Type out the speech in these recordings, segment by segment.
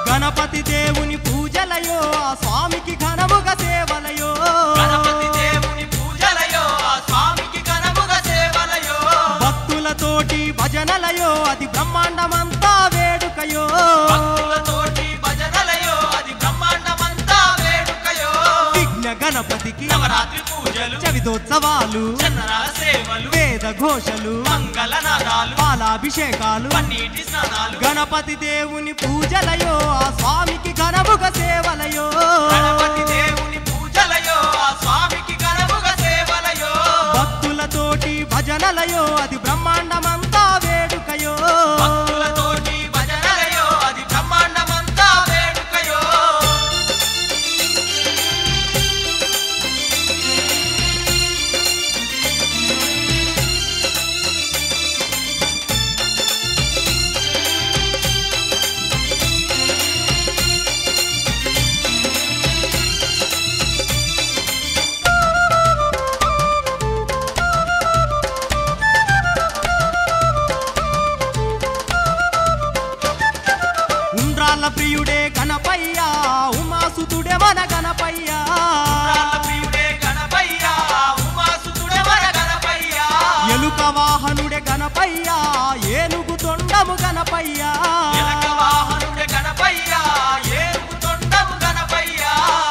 గణపతి దేవుని పూజలయో ఆ స్వామికి ఘనముగా సేవలయో గణపతి దేవుని పూజలయో ఆ స్వామికి ఘనముగా సేవలయో భక్తులతోటి భజనలయో అది బ్రహ్మాండమంతా వేడుకయో భక్తులతోటి భజనలయో అది బ్రహ్మాండమంతా వేడుకయో విఘ్న గణపతికి నవరాత్రి పూజలు చవితోత్సవాలు చందనాల సేవలు వేద ఘోషలు మంగళనాదాలు పాలాభిషేకాలు పన్నీటి స్నానాలు గణపతి దేవుని పూజలయో ఆ స్వామికి ఘనముగా సేవలయో గణపతి దేవుని పూజలయో ఆ స్వామికి ఘనముగా సేవలయో భక్తులతోటి భజనలయో అది బ్రహ్మాండమంతా వేడుకయో భక్తులతోటి భజనలయో అది బ్రహ్మాండమంతా వేడుకయో ఉండ్రాళ్ళ ప్రియుడే గణపయ్య ఉమాసుతుడే మన గణపయ్య ప్రియుడే గణపయ్య ఉమాసుతుడే మన గణపయ్య ఎలుక వాహనుడే గణపయ్య ఏనుగు తొండము గణపయ్య ఎలక వాహనుడే గణపయ్య ఏనుగు తొండము గణపయ్య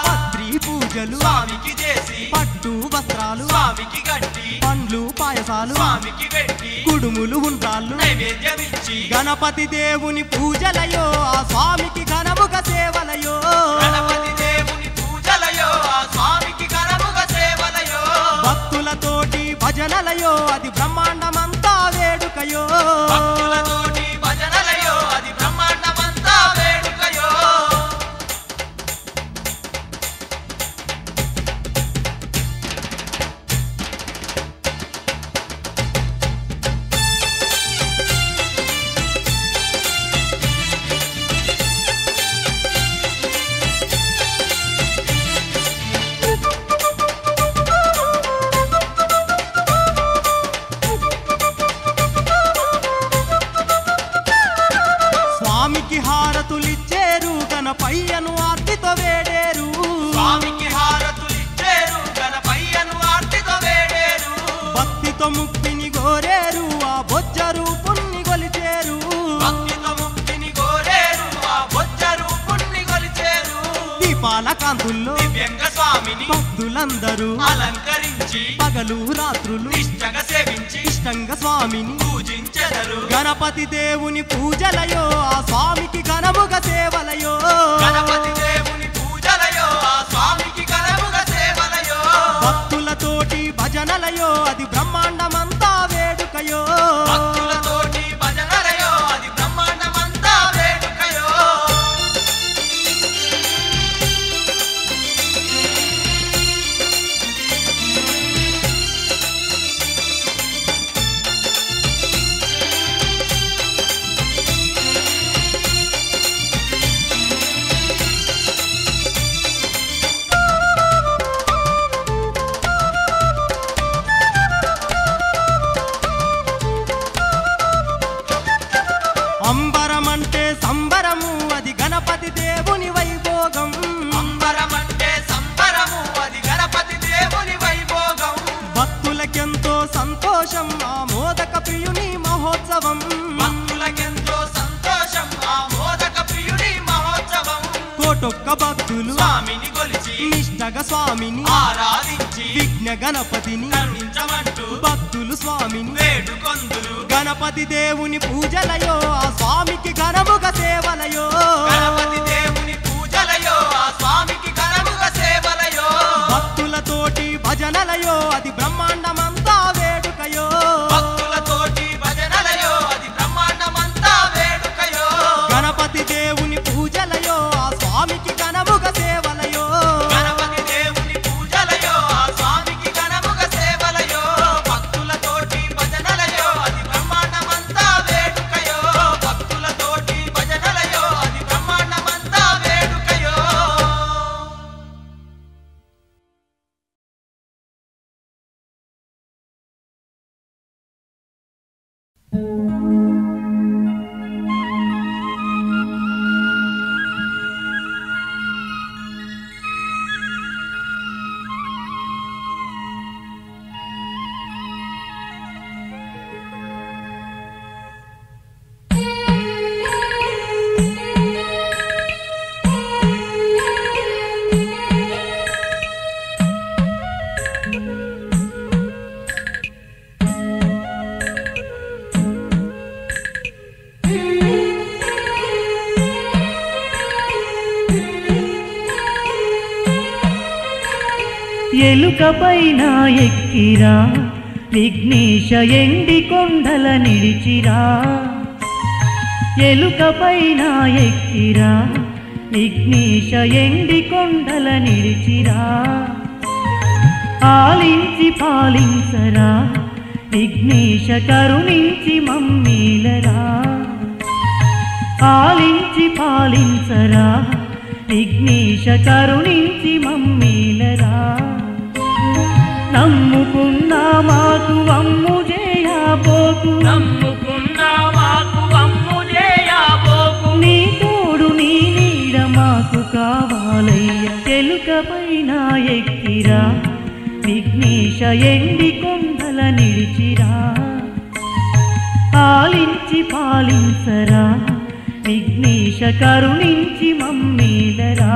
పత్రి పూజలు స్వామికి చేసి పట్టు వస్త్రాలు స్వామికి గట్టి పండ్లు పాయసాలు స్వామికి పెట్టి కుడుములు ఉండ్రాళ్ళు నైవేద్యమిచ్చి గణపతి దేవుని పూజలయో ఆ స్వామికి ఘనముగా సేవలయో గణపతి దేవుని పూజలయో ఆ స్వామికి ఘనముగా సేవలయో భక్తులతోటి భజనలయో అది బ్రహ్మాండమంతా వేడుకయో భక్తులతోటి భజనలయో అది బ్రహ్మాండమంతా వేడుకయో స్వామికి హారతులిచ్చేరు గణపయ్యను ఆర్తితో వేడేరు స్వామికి హారతులిచ్చేరు గణపయ్యను ఆర్తితో వేడేరు భక్తితో ముక్తిని గోరేరు ఆ బొజ్జ రూపుణ్ణి గొలిచేరు భక్తితో ముక్తిని కోరేరు ఆ బొజ్జ రూపుణ్ణి కొలిచేరు దీపాల కాంతుల్లో దివ్యంగ స్వామిని భక్తులందరూ అలంకరించి పగలు రాత్రులు నిష్టగా సేవించి ఇష్టంగా స్వామిని పూజించెదరు గణపతి దేవుని పూజలయో ఆ స్వామికి ఘనముగా సేవలయో గణపతి దేవుని పూజలయో ఆ స్వామికి ఘనముగా సేవలయో భక్తులతోటి భజనలయో అది బ్రహ్మాండమంతా వేడుకయో భక్తులతోటి భజనలయో అది బ్రహ్మాండమంతా వేడుకయో అంబరమంటే సంబరము అది గణపతి దేవుని వైభోగం అంబరమంటే సంబరము అది గణపతి దేవుని వైభోగం భక్తులకెంతో సంతోషం ఆ మోదక ప్రియుని మహోత్సవం భక్తులకెంతో సంతోషం ఆ మోదక ప్రియుని మహోత్సవం కోటొక్క భక్తులు స్వామిని కొలిచి నిష్టగా స్వామిని ఆరాధించి విఘ్న గణపతిని కరుణించమంటూ భక్తులు స్వామిని వేడుకొందురు గణపతి దేవుని పూజలయో ఆ స్వామికి ఘనముగా సేవలయో గణపతి దేవుని పూజలయో ఆ స్వామికి ఘనముగా ఎలుకపైన ఎక్కిరా విఘ్నేశ ఎండి కొండల నిలిచిరా ఎలుకపైన ఎక్కిరా విఘ్నేశ ఎండి కొండల నిలిచిరా ఆలించి పాలించరా విఘ్నేశ కరుణించి మమ్మీలరా ఆలించి పాలించరా విఘ్నేశ కరుణించి మమ్మీలరా నమ్ముకున్నా మాకు అమ్ము చేయబోకు నమ్ముకున్నా మాకు అమ్ము చేయబోకు నీ తోడు నీ నీడ మాకు కావాలయ్య ఎలుకపైన ఎక్కిరా విఘ్నేశ ఎండి కొండల నిలిచిరా ఆలించి పాలించరా విఘ్నేశ కరుణించి మమ్మీలరా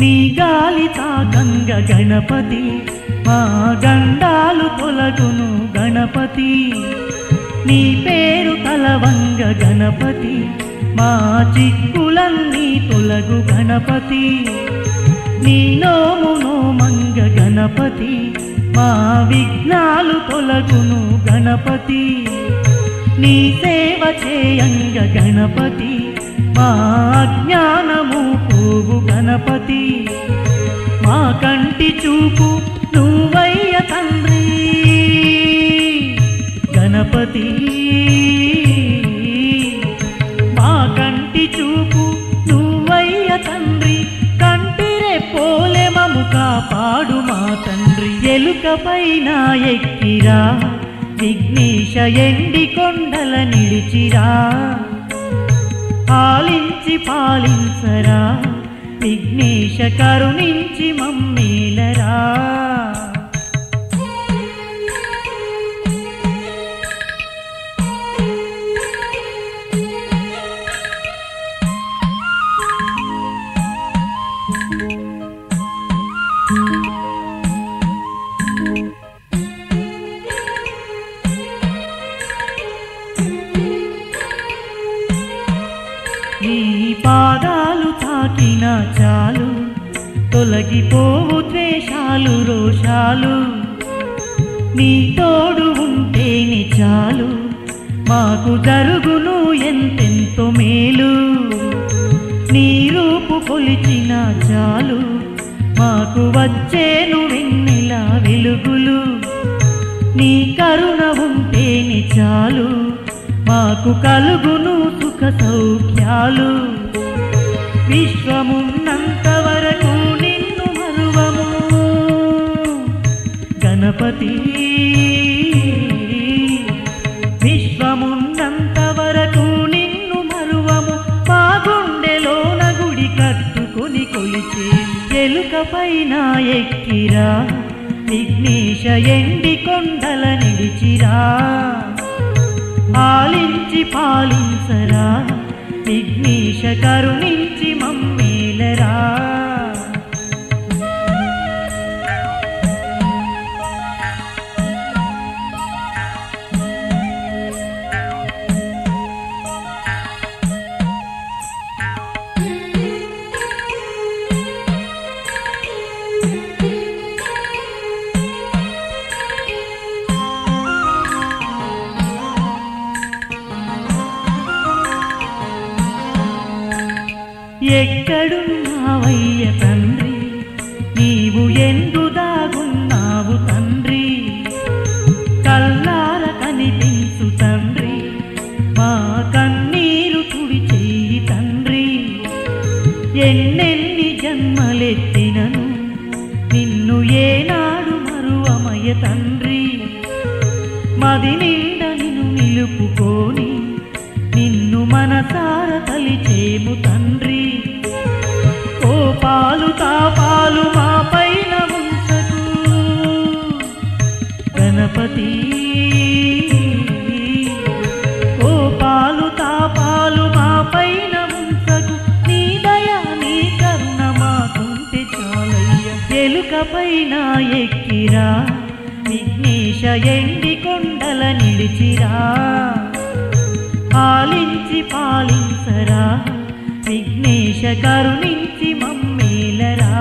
నీ గాలి తాకంగ గణపతి మా గండాలు తొలగును గణపతి నీ పేరు తలవంగ గణపతి మా చిక్కులన్నీ తొలగు గణపతి నీ నోము నోమంగ గణపతి మా విఘ్నాలు తొలగును గణపతి నీ సేవ చేయంగ గణపతి మా అజ్ఞానము పోవు గణపతి మా కంటి చూపు నువ్వయ్య తండ్రి గణపతి మా కంటి చూపు నువ్వయ్య తండ్రి కంటిరే పోలే మము కాపాడు మా తండ్రి ఎలుకపైన ఎక్కిరా విఘ్నేశ ఎండి కొండల నిలిచిరా ఆలించి పాలించరా విఘ్నేశ కరుణించి మమ్మీలరా నీ పాదాలు తాకినా చాలు తొలగిపోవు ద్వేషాలు రోషాలు నీ తోడు ఉంటేనే చాలు మాకు జరుగును ఎంతెంతో మేలు నీ రూపు కొలిచిన చాలు మాకు వచ్చేను వెన్నెల వెలుగులు నీ కరుణ ఉంటేనే చాలు మాకు కలుగును సుఖ సౌఖ్యాలు విశ్వమున్నంత వరకు నిన్ను మరువము గణపతి విశ్వమున్నంత వరకు నిన్ను మరువము మా గుండెలోన గుడి కట్టుకొని కొలిచే ఎలుకపైన ఎక్కిరా విఘ్నేశ ఎండి కొండల నిలిచిరా ఆలించి పాలించరా విఘ్నేశ కరుణించి మమ్మీలరా ఎక్కడున్నావయ్య తండ్రి నీవు ఎందు దాగున్నావు తండ్రి కల్లార కనిపించు తండ్రి మా కన్నీరు తుడిచేయి తండ్రి ఎన్నెన్ని జన్మలెత్తినను నిన్ను ఏనాడు మరువమయ తండ్రి మది నిండా నిన్ను నిలుపుకొని నిన్ను మనసార తలిచేము తండ్రి ఓ పాలు తాపాలు మా పైన ఉంచకు గణపతి ఓ పాలు తాపాలు మా పైన ఉంచకు నీ దయ నీ కరుణ మాకుంటే చాలయ్య ఎలుక పైన ఎక్కిరా విఘ్నేశ ఎండి కొండల నిలిచిరా పాలించి పాలించరా విఘ్నేశ కరుణించి మమ్మేలరా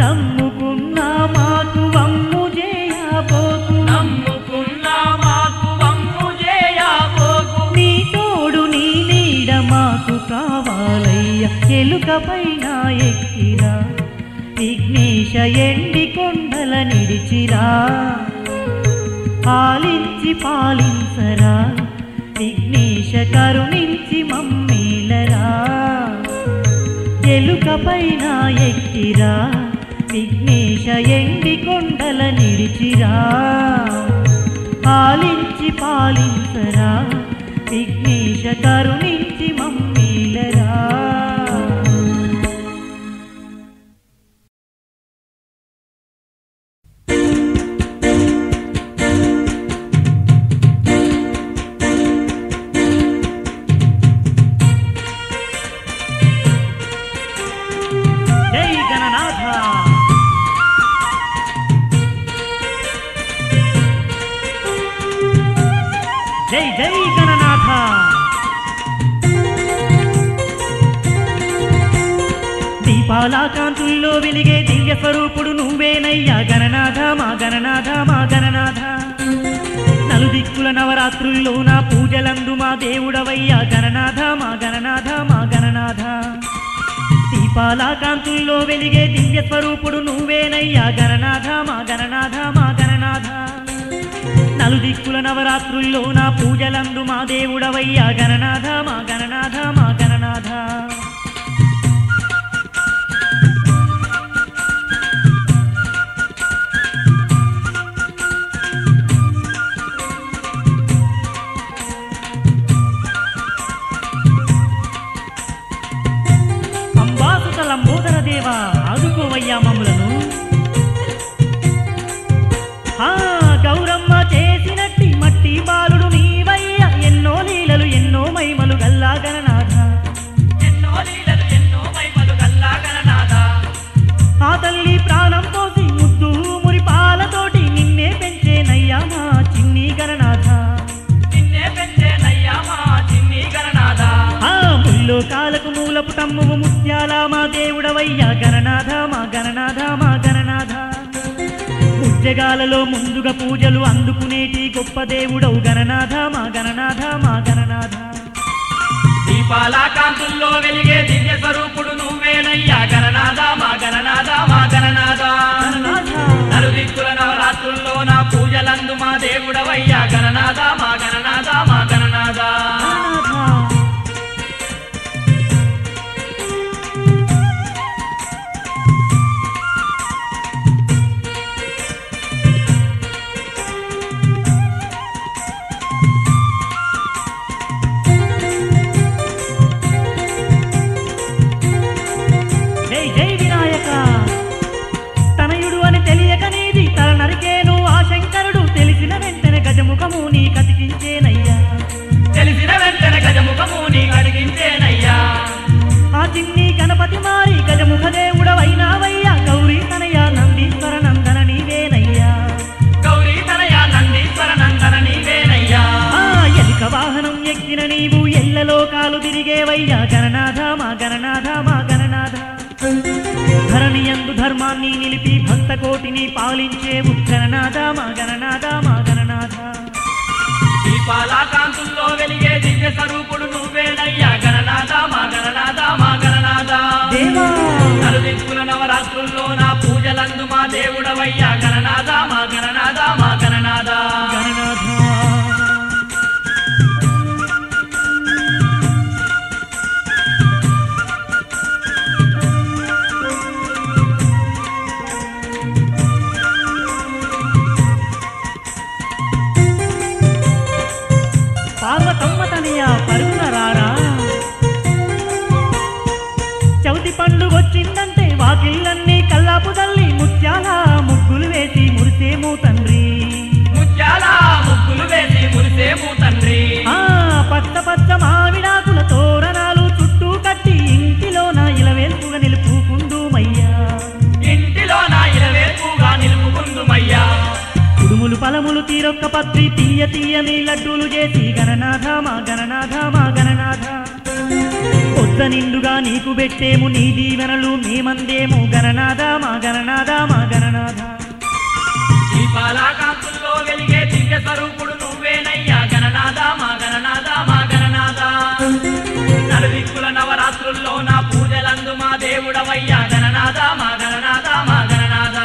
నమ్ముకున్నా మాకు వమ్ము చేయబోకు నమ్ముకున్నా మాకు వమ్ము చేయబోకు నీ తోడు నీ నీడ మాకు కావాలయ్య ఎలుక పైన ఎక్కిరా విఘ్నేశ ఎండి కొండల నిడిచిరా పాలించి పాలించరా విఘ్నేశ కరుణించి మమ్మేలరా ఎలుక పైన ఎక్కిరా విఘ్నేశ ఎండి కొండల నిడిచిరా పాలించి పాలించరా విఘ్నేశ కరుణించి మమ్మేలరా జై జై గణనాథ దీపాల కాంతుల్లో వెలిగే దివ్య స్వరూపుడు నువ్వేనయ్యా గణనాథ మా గణనాథ మా గణనాథ నలుదిక్కుల నవరాత్రుల్లో నా పూజలందు మా దేవుడవయ్యా గణనాథ మా గణనాథ మా గణనాథ దీపాల కాంతుల్లో వెలిగే దివ్య స్వరూపుడు నువ్వేనయ్యా గణనాథ మా గణనాథ మా గణనాథ నలుదిక్కుల నవరాత్రుల్లో నా పూజలందు మా దేవుడవయ్యా గణనాథ మా గణనాథ మా గణనాథ అంబాసుత లంబోదర దేవా ఆదుకోవయ్యా మమ్ములను గౌరమ్మ చేసినట్టి మట్టి బాలుడు నీవయ్య ఎన్నో లీలలు ఎన్నో మైమలు గల్లా గణనాథ ఎన్నో లీలలు ఎన్నో మైమలు గల్లా గణనాథ ఆ తల్లి ప్రాణం పోసి ముద్దు మురి పాలతోటి నిన్నే పెంచేనయ్యా మా చిన్ని గణనాథ నిన్నే పెంచేనయ్యా మా చిన్ని గణనాథ ముల్లో కాలకు మూలపు తమ్మువు ముత్యాల మా దేవుడవయ్యా గణనాథ మా గణనాథ మా గణనాథ జగాలలో ముందుగా పూజలు అందుకునేటి గొప్ప దేవుడవు గణనాథ మా గణనాథ మా గణనాథ దీపాల కాంతుల్లో వెలిగే దివ్య స్వరూపుడు నువ్వేనయ్యా గణనాథ మా గణనాథ మా గణనాథ నలుదిక్కుల నవరాత్రుల్లో నా పూజలందు మా దేవుడవయ్యా గణనాథ మా గణనాథ మా గణనాథ గజముఖము నీ కతికించేనయ్యా తెలిసిన వెంటనే గజముఖము నీ కతికించేనయ్యా ఆ చిన్ని గణపతి మారి గజముఖ దేవుడవైనావయ్యా గౌరీ తనయ నందీశ్వర నందన నీవేనయ్యా గౌరీ తనయ నందీశ్వర నందన నీవేనయ్యా ఎలుక వాహనం ఎక్కిన నీవు ఎల్లలోకాలు తిరిగేవయ్యా గణనాథ మా గణనాథ మా గణనాథ ధరణియందు ధర్మాన్ని నిలిపి భక్త కోటిని పాలించేవు గణనాథ మా గణనాథ మా గణనాథ దీపాల కాంతుల్లో వెలిగే దివ్య స్వరూపుడు నువ్వేనయ్యా గణనాథ మా గణనాథ దేవా నలుదిక్కుల నవరాత్రుల్లో నా పూజలందు మా దేవుడవయ్యా గణనాథ మా గణనాథ మా గణనాథ గణనాథ పార్వతమ్మ తనయ పరుగున రారా చవితి పండుగొచ్చిందంటే వాకిళ్ళన్నీ కల్లాపు తల్లి ముత్యాల ముగ్గులు వేసి మురిసేమో తండ్రి ముత్యాల ముగ్గులు వేసి మురిసేము తండ్రి పచ్చ పచ్చ మామిడాకుల తోరణాలు చుట్టూ కట్టి ఇంటిలోన ఇలవేల్పుగా నిలుపుకుందుమయ్యా ఇంటిలోన ఇలవేల్పుగా నిలుపుకుందుమయ్యా కుడుములు పలములు తీరొక్క పత్రి తీయ తీయని లడ్డూలు చేసి గణనాథ మా గణనాథ మా గణనాథ పొద్ద నిండుగా నీకు పెట్టేము నీ దీవెనలు మేమందేము గణనాథ మా గణనాథ మా గణనాథ దీపాల కాంతుల్లో వెలిగే దివ్య స్వరూపుడు నువ్వేనయ్యా గణనాథ మా గణనాథ మా గణనాథ నలుదిక్కుల నవరాత్రుల్లో నా పూజలందు మా దేవుడవయ్యా గణనాథ మా గణనాథ మా గణనాథ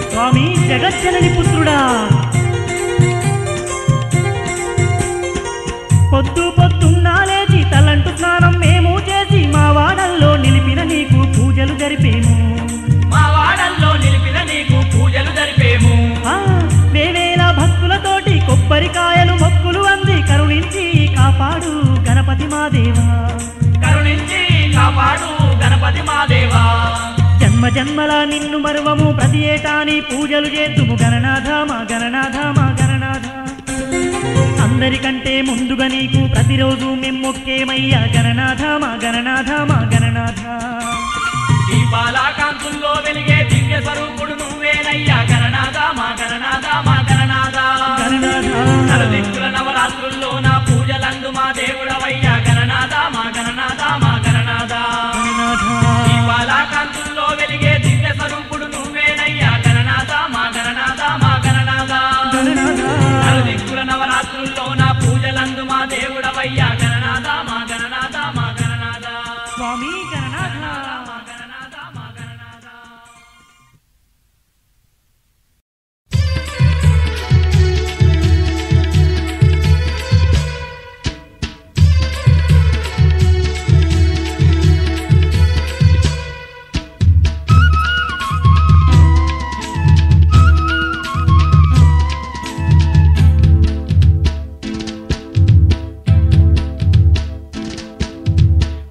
స్వామి జగజ్జనని పుత్రుడా పొద్దు పొద్దున్నా లేచి తలంటు స్నానం మేము చేసి మా వాడల్లో నిలిపిన నీకు పూజలు జరిపేము మా వాడల్లో నిలిపిన నీకు పూజలు జరిపేము వేవేల భక్తులతోటి కొబ్బరికాయలు మొక్కులు అంది కరుణించి కాపాడు గణపతి మా దేవా కరుణించి కాపాడు గణపతి మా దేవా జన్మ జన్మల నిన్ను మరువము ప్రతి ఏటా నీ పూజలు చేద్దుము గణనాథ మా గణనాథ మా గణనాథ అందరికంటే ముందుగా నీకు ప్రతిరోజు మెమ్మొక్కేమయ్యా గణనాథ మా గణనాథ మా గణనాథ దీపాల కాంతుల్లో వెలిగే దివ్య స్వరూపుడు నువ్వేనయ్యా గణనాథ మా గణనాథ మా గణనాథ గణనాథ నలుదిక్కుల నవరాత్రుల్లో నా పూజలందు మా దేవుడవయ్యా గణనాథ మా గణనాథ మా గణనాథ దీపాల కాంతుల్లో వెలిగే దివ్య స్వరూపుడు నువ్వేనయ్యా గణనాథ మా గణనాథ మా గణనాథ నలుదిక్కుల నవరాత్రుల్లో నా పూజలందు మా దేవుడవయ్యా గణనాథ మా గణనాథ మా గణనాథ స్వామి గణనాథ మా గణనాథ మా గణనాథ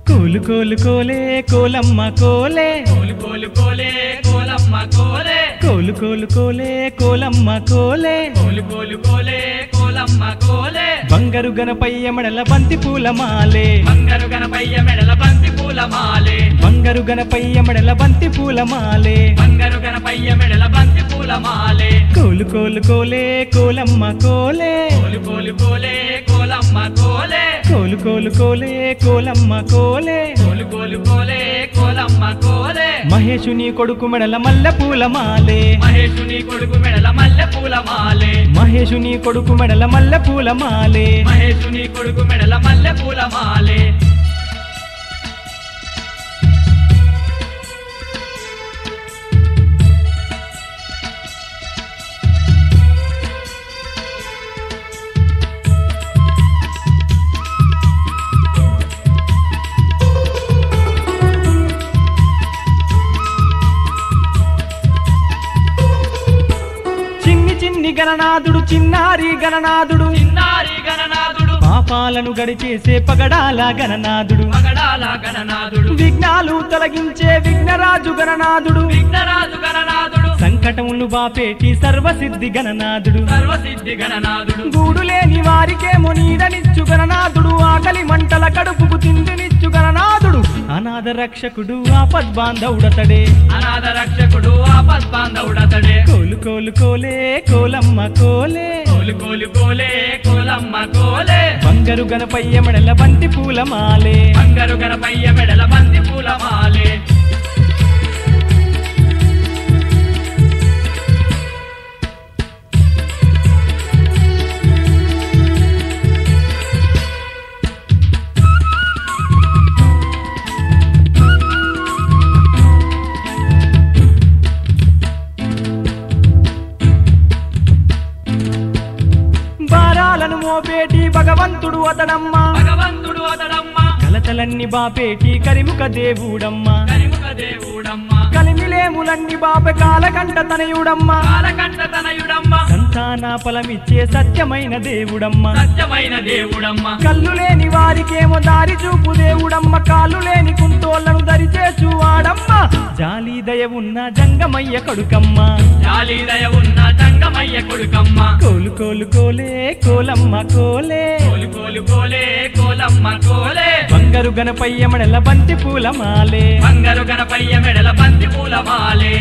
కోలు కోలు కోలే కోలమ్మ కోలే కోలు కోలు కోలే కోలమ్మ కోలే కోలు కోలు కోలే కోలమ్మ కోలే కోలు కోలు కోలే కోలమ్మ కోలే బంగారు గణపయ్య మెడల బంతి పూల మాలే బంగారు గణపయ్య మెడల బంతి పూల మాలే బంగారు గణపయ్య మెడల బంతి పూల మాలే బంగారు గణపయ్య మెడల బంతి పూల మాలే కోలు కోలు కోలే కోలమ్మ కోలే కోలు కోలు కోలే కోలమ్మ కోలే కోలు కోలు కోలే కోలమ్మ కోలే కోలు కోలు కోలే కోలమ్మ కోలే మహేశుని కొడుకు మెడల మల్లె పూల మాలే మహేశుని కొడుకు మెడల మల్లె పూల మాలే మహేశుని కొడుకు మెడల మల్లె పూల మాలే మహేశుని కొడుకు మెడల మల్లె పూల మాలే గణనాథుడు చిన్నారి గణనాథుడు చిన్నారి గణనాథుడు పాపాలను గడిచేసే పగడాల గణనాథుడు పగడాల గణనాథుడు విఘ్నాలు తొలగించే విఘ్నరాజు గణనాథుడు విఘ్నరాజు గణనాథుడు సంకటములు బాపేటి సర్వసిద్ధి గణనాథుడు సర్వసిద్ధి గణనాథుడు గూడు లేని వారికేమో నీడనిచ్చు గణనాథుడు ఆకలి మంటల కడుపుకు తిండినిచ్చు గణనాథుడు అనాథ రక్షకుడు ఆపద్బాంధవుడతడే అనాథ రక్షకుడు ఆపద్బాంధవుడతడే కోలు కోలు కోలే కోలమ్మ కోలే కోలు కోలు కోలే కోలమ్మ కోలే బంగారు గణపయ్య మెడల బంతి పూల మాలే బంగారు గణపయ్య మెడల బంతి పూల మాలే భారాలను మోపేటి భగవంతుడు అతడమ్మ భగవంతుడు అతడమ్మ కలతలన్నీ బాపేటి కరిముఖ దేవుడమ్మ కరిముఖ దేవుడమ్మ కలిమిలేములన్నీ బాప కాలకంట తనయుడమ్మ కాలకంఠ తనయుడమ్మ సంతాన ఫలమిచ్చే సత్యమైన దేవుడమ్మ సత్యమైన దేవుడమ్మ కళ్ళు లేని వారికేమో దారి చూపు దేవుడమ్మ కాళ్ళు లేని కుంటోళ్లను దరిచేసు వాడమ్మ జాలి దయ ఉన్న జంగమయ్య కొడుకమ్మ జాలీదయ ఉన్న జంగమయ్య కొడుకమ్మ కోలు కోలు కోలే కోలమ్మ కోలే కోలు కోలు కోలే కోలమ్మ కోలే బంగారు గణపయ్య మెడల బంతి పూల మాలే బంగారు గణపయ్య మెడల బంతి పూల మాలే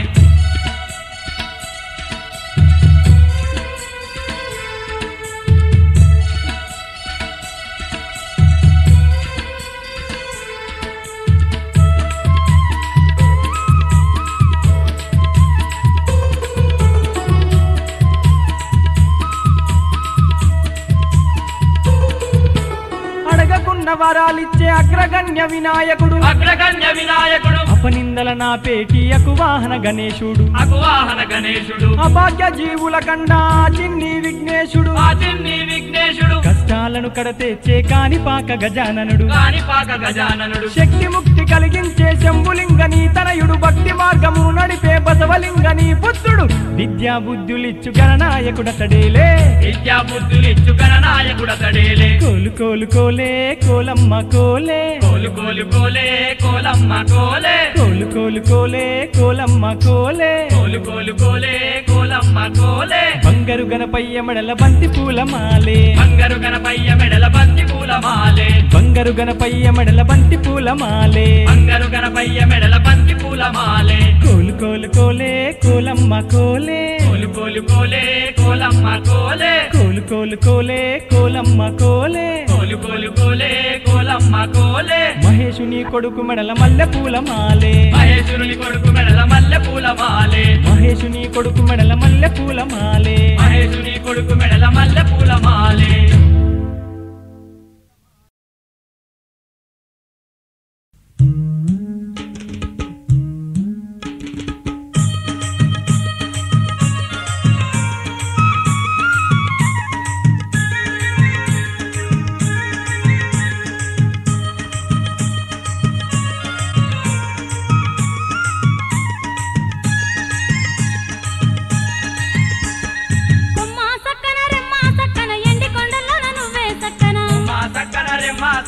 అడగకున్న వరాలిచ్చే అగ్రగణ్య వినాయకుడు అగ్రగణ్య వినాయకుడు అపనిందల నా పేటి అకువాహన గణేశుడు అకువాహన గణేశుడు అభాగ్య జీవుల కండా చిన్ని విఘ్నేశుడు ఆచిన్ని విఘ్నేశుడు కష్టాలను కడతెచ్చే కానిపాక గజాననుడు కాణిపాక గజాననుడు శక్తి ముక్తి కలిగించే శంభులింగని తనయుడు భక్తి మార్గము నడిపే బసవలింగని పుత్రుడు విద్యా బుద్ధులిచ్చు గణనాయకుడతడేలే విద్యా బుద్ధులిచ్చు గణనాయకుడతడేలే కోలు కోలు కోలే కోలమ్మ కోలే కోలు కోలు కోలే కోలమ్మ కోలే కోలు కోలు కోలే కోలమ్మ కోలే కోలు కోలు కోలే కోలమ్మ కోలే బంగారు గణపయ్య మెడల బంతి పూల మాలే బంగారు గణపయ్య మెడల బంతి పూల మాలే బంగారు గణపయ్య మెడల బంతి పూల మాలే బంగారు గణపయ్య మెడల బంతి పూల మాలే కోలు కోలు కోలే కోలమ్మ కోలే కోలు కోలు కోలే కోలమ్మ కోలే కోలు కోలు కోలే కోలమ్మ కోలే కోలు కోలు కోలే కోలమ్మ కోలే మహేశుని కొడుకు మెడల మల్లె పూల మాలే మహేశ్వరుని కొడుకు మెడల మల్లె పూల మాలే మహేశుని కొడుకు మెడల మల్లె పూల మాలే మహేశ్వరుని కొడుకు మెడల మల్లె పూల మాలే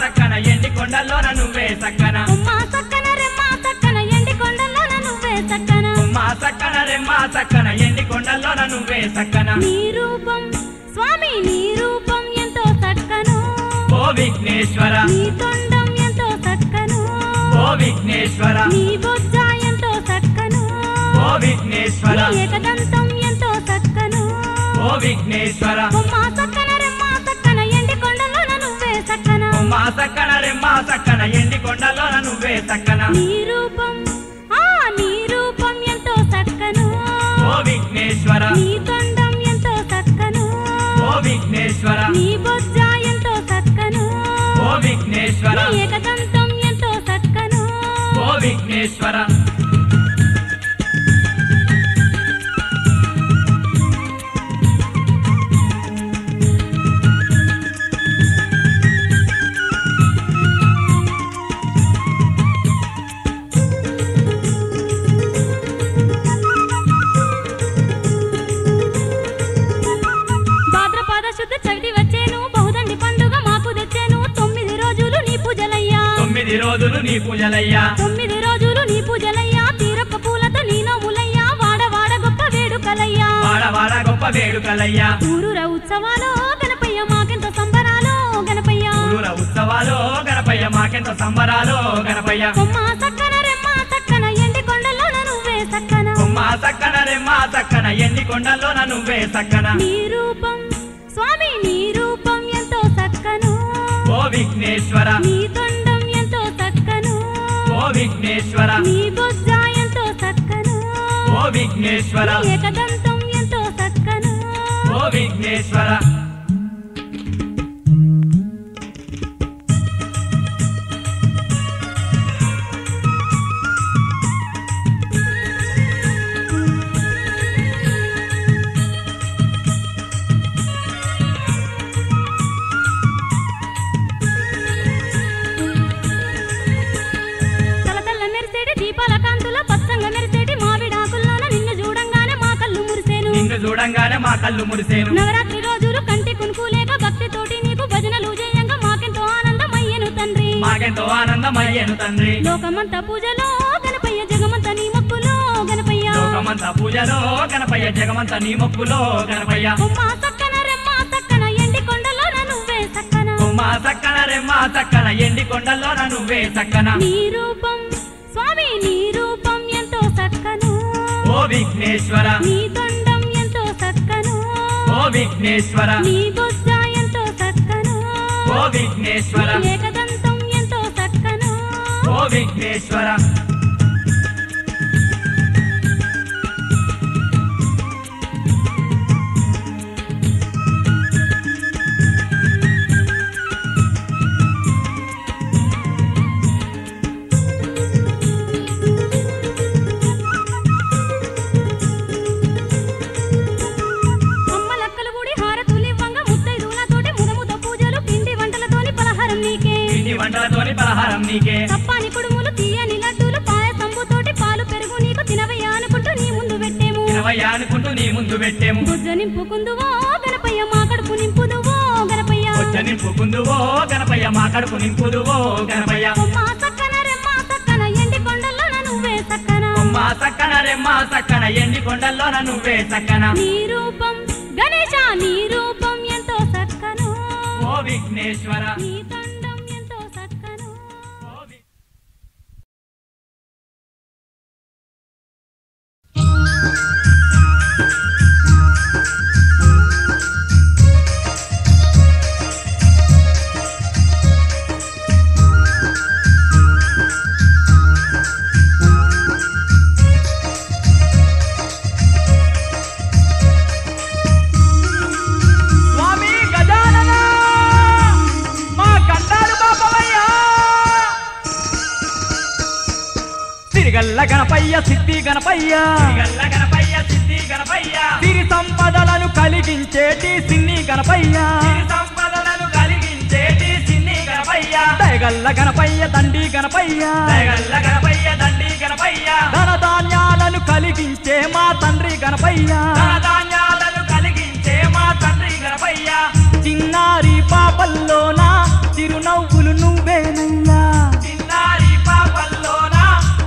సక్కన ఎండి కొండల్లోన నువ్వే సక్కన ఉమ్మా సక్కన రెమ్మా సక్కన ఎండి కొండల్లోన నువ్వే సక్కన ఉమ్మా సక్కన రెమ్మా సక్కన ఎండి కొండల్లోన నువ్వే సక్కన నీ రూపం స్వామి నీ రూపం ఎంతో సక్కను ఓ విఘ్నేశ్వర నీ తొండం ఎంతో సక్కను ఓ విఘ్నేశ్వర నీ బొజ్జ ఎంతో సక్కను ఓ విఘ్నేశ్వర నీ ఏకదంతం ఎంతో సక్కను ఓ విఘ్నేశ్వర ఉమ్మా సక్కన రెమ్మా సక్కన ఎండి కొండల్లోన నువ్వే సక్కన ఉమ్మా సక్కన రెమ్మా సక్కన ఎండి కొండల్లోన నువ్వే సక్కన నీ రూపం నీ రూపం ఎంతో సక్కను ఓ విఘ్నేశ్వర నీ తొండం ఎంతో సక్కను ఓ విఘ్నేశ్వర నీ బొజ్జ ఎంతో సక్కను ఓ విఘ్నేశ్వర నీ ఏకదంతం ఎంతో సక్కను ఓ విఘ్నేశ్వర భాద్రపద శుద్ధ చవితి వచ్చేను బహుదండి పండుగ మాకు తెచ్చేను 9 రోజులు నీ పూజలయ్యా 9 రోజులు నీ పూజలయ్యా 9 రోజులు నీ పూజలయ్యా తీరొక్క పూలతో నీ నోములయ్యా వాడ వాడ గొప్ప వేడుకలయ్యా వేడుకలయ్యా ఊరూర ఉత్సవాలో గణపయ్య మాకెంతో సంబరాలో గణపయ్య ఊరూర ఉత్సవాలో గణపయ్య మాకెంతో సంబరాలో గణపయ్య కొమ్మ సక్కన రెమ్మ సక్కన ఎండి కొండల్లోన నువ్వే సక్కన కొమ్మ సక్కన రెమ్మ సక్కన ఎండి కొండల్లోన నువ్వే సక్కన నీ రూపం స్వామి నీ రూపం ఎంతో సక్కను ఓ విఘ్నేశ్వర నీ తొండం ఎంతో సక్కను ఓ విఘ్నేశ్వర నీ బొజ్జ ఎంతో సక్కను ఓ విఘ్నేశ్వర నీ ఏకదంతం ఎంతో సక్కను ఓ విఘ్నేశ్వర తలతల్ల మెరిసేటి దీపాల కాంతుల పచ్చంగా మెరిసేటి మావిడాకుల్లోన నిన్ను చూడంగానే మా కళ్ళు మురిసేను నిన్ను చూడంగానే మా కళ్ళు మురిసేను నవరాత్రి రోజులు కంటి కునుకులేక భక్తితోటి నీకు భజనలు చేయంగా మాకెంతో ఆనందమయ్యను తండ్రి మాకెంతో ఆనందమయ్యేను తండ్రి లోకమంతా పూజలో గణపయ్య జగమంతా నీ మొక్కులో గణపయ్య లోకమంత పూజలో గణపయ్య జగమంత నీ మొక్కులో గణపయ్య కొమ్మ సక్కన రెమ్మ సక్కన ఎండి కొండలోన నువ్వే సక్కన కొమ్మ సక్కన రెమ్మ సక్కన ఎండి కొండల్లోన నువ్వే సక్కన నీ రూపం స్వామి నీ రూపం ఎంతో సక్కను ఓ విఘ్నేశ్వర నీ తొండం ఎంతో సక్కను ఓ విఘ్నేశ్వర నీ బొజ్జ ఎంతో సక్కను ఓ విఘ్నేశ్వర నీ ఏకదంతం ఎంతో సక్కను ఓ విఘ్నేశ్వర అమ్మలక్కలు గుడి హారతులివ్వంగా ముత్తైదులతోటి ముదముద పూజలు పిండి వంటలతోని పలహారం నీకే పిండి వంటలతోని పలహారం నీకే తప్పాని కుడుములు తీయని లడ్డూలు పాయసంబుతోటి పాలు పెరుగు నీకు తినవయ్యా అనుకుంటూ నీ ముందు పెట్టేము తినవయ్యా అనుకుంటూ నీ ముందు పెట్టేము బుజ్జ నింపుకుందువో గణపయ్య మా కడుపు నింపుదువో గణపయ్య వచ్చ నింపుకుందువో గణపయ్య మా కడుపు నింపుదువో గణపయ్య కొమ్మ సక్కన రెమ్మ సక్కన ఎండి కొండల్లోన నువ్వే సక్కన కొమ్మ సక్కన రెమ్మ సక్కన ఎండి కొండల్లోన నువ్వే సక్కన నీ రూపం గణేశ నీ రూపం ఎంతో సక్కను ఓ విఘ్నేశ్వర నీ తండం ఎంతో సక్కను ఓ వి- స్వామి గజానన మా కండాలు బాపవయ్యా సిరిగల్ల గణపయ్య సిద్ధి గణపయ్య గల్ల గణపయ్య సిద్ధి గణపయ్య సిరి సంపదలను కలిగించేటి సిన్ని గణపయ్య సిరి సంపదలను కలిగించేటి సిన్ని గణపయ్య దయగల్ల గణపయ్య దండి గణపయ్య గల్ల గణపయ్య దండి గణపయ్య ధనధాన్యాలను కలిగించే మా తండ్రి గణపయ్య ధనధాన్యాలను కలిగించే మా తండ్రి గణపయ్య చిన్నారి పాపల్లోన చిరునవ్వులు నువ్వేనయ్యా చిన్నారి పాపల్లోన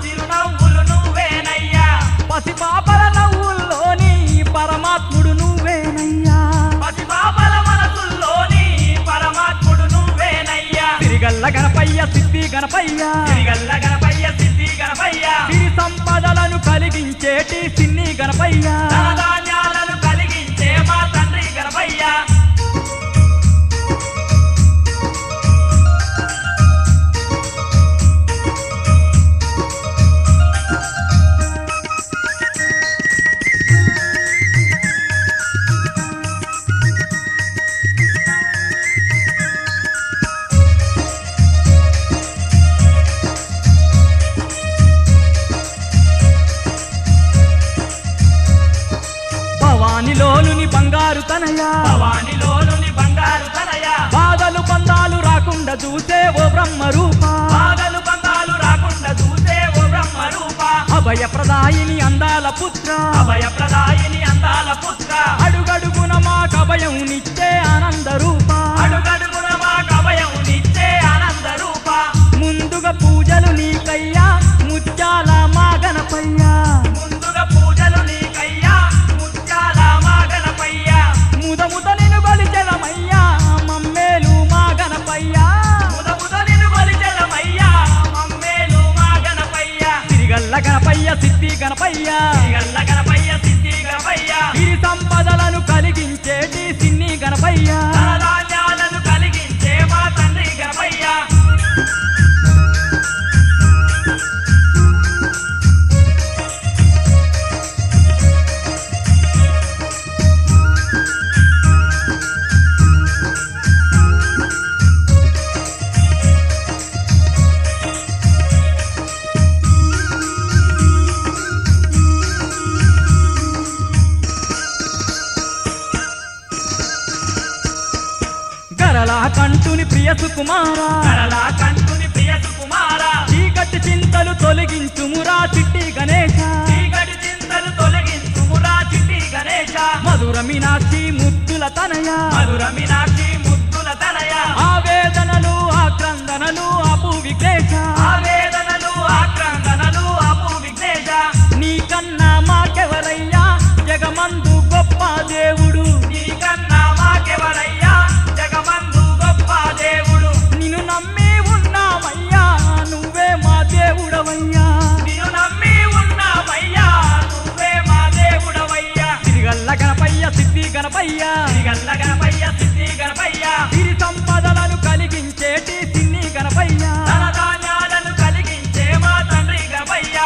చిరునవ్వులు నువ్వేనయ్యా పసి పాపల నవ్వుల్లోని పరమాత్ముడు నువ్వేనయ్యా పసి పాపల మనసుల్లోని పరమాత్ముడు నువ్వేనయ్యా సిరిగల్ల గణపయ్య సిద్ధి గణపయ్య గల్ల గణపయ్య సిద్ధి గణపయ్య సిరి సంపదలను కలిగించేటి సిన్ని గణపయ్య ధనధాన్యాలను కలిగించే మా తండ్రి గణపయ్య భవానిలోనుని బంగారు తనయా భవానిలోనుని బంగారు తనయ బాధలు బంధాలు రాకుండా చూసే ఓ బ్రహ్మ రూప బాధలు బంధాలు రాకుండా చూసే ఓ బ్రహ్మ రూప అభయ ప్రదాయిని అందాల పుత్ర అభయ ప్రదాయిని అందాల పుత్ర అడుగడుగున మాకభయం నిచ్చే ఆనంద రూప అడుగడుగున మా కభయం నిచ్చే ఆనంద రూప ముందుగా పూజలు నీకయ్యా ముత్యాల మా గణపయ్యా ముందుగా పూజలు నీకయ్యా ముత్యాల మా గణపయ్య గల్ల గణపయ్య సిద్ధి గణపయ్య సిరి సంపదలను కలిగించేటి సిన్ని గణపయ్య ధనధాన్యాలను కలిగించే మా తండ్రి గణపయ్య గరళ కంటుని ప్రియ సుకుమారా కరళ కంటుని ప్రియ సుకుమార చీకటి చింతలు తొలగించుమురా చిట్టి గణేశ చీకటి చింతలు తొలగించుమురా చిట్టి గణేశ మధుర మీనాక్షి ముద్దుల తనయ మధుర మీనాక్షి ముద్దుల తనయ ఆవేదనలు ఆక్రందనలు అపు విఘ్నేశ ఆవేదనలు ఆక్రందనలు అపు విఘ్నేశ నీకన్నా మాకెవరయ్యా జగమందు గొప్ప దేవుడు నీకన్నా మాకెవరయ్యా జగమందు గొప్ప దేవుడు నిన్ను నమ్మి ఉన్నామయ్యా నువ్వే మా దేవుడవయ్యా నిన్ను నమ్మి ఉన్నామయ్యా నువ్వే మా దేవుడవయ్యా తిరిగల్ల గణపయ్య సిద్ధి గణపయ్య గల్ల గణపయ్య సిద్ధి గణపయ్య సిరి సంపదలను కలిగించేటి సిన్ని గణపయ్య ధనధాన్యాలను కలిగించే మా తండ్రి గణపయ్య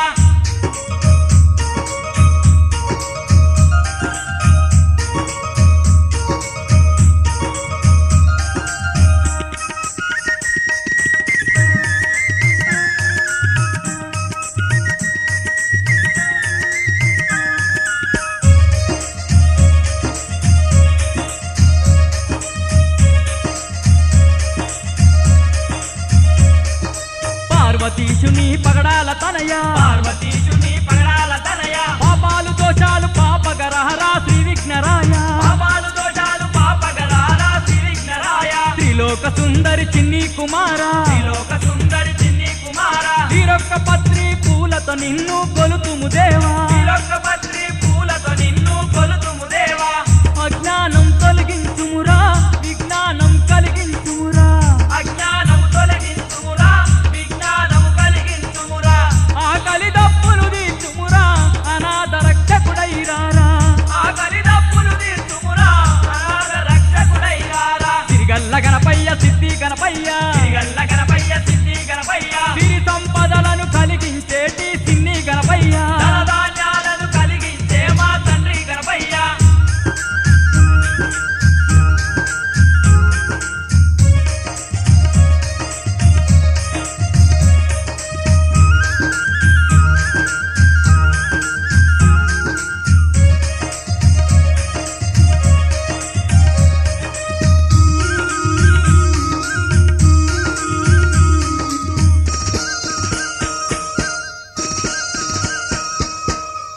పార్వతీశుని పగడాల తనయ పార్వతీశుని పగడాల తనయ పాపాలు దోషాలు పాపగరహరా శ్రీ విఘ్నరాయ పాపాలు దోషాలు పాపగరారా శ్రీ విఘ్నరాయ త్రిలోక సుందరి చిన్ని కుమారా త్రిలోక సుందరి చిన్ని కుమార తీరొక్క పత్రి పూలతో నిన్ను కొలుతుము దేవా త్రిలోక పత్రి పూలతో నిన్ను కొలుతుము దేవా అజ్ఞానం తొలగించుమురా విజ్ఞానం కలిగించుమురా అజ్ఞానము తొలగించుమురా విజ్ఞానము కలిగించుమురా ఆకలి దప్పులు తీర్చుమురా అనాథ రక్షకుడైరారా ఆకలి దప్పులు తీర్చుమురా అనాథ రక్షకుడైరారా తిరిగల్ల గణపయ్య సిద్ధి గణపయ్య గల్ల గణపయ్య సిద్ధి గణపయ్య సిరి సంపదలను కలిగించేటి సిన్ని గణపయ్య ధనధాన్యాలను కలిగించే మా తండ్రి గణపయ్య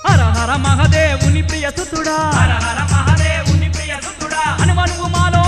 హర హర మహదేవుని ప్రియ సుతుడా హర హర మహాదేవుని ప్రియ సుతుడా హనుమనువు మాలో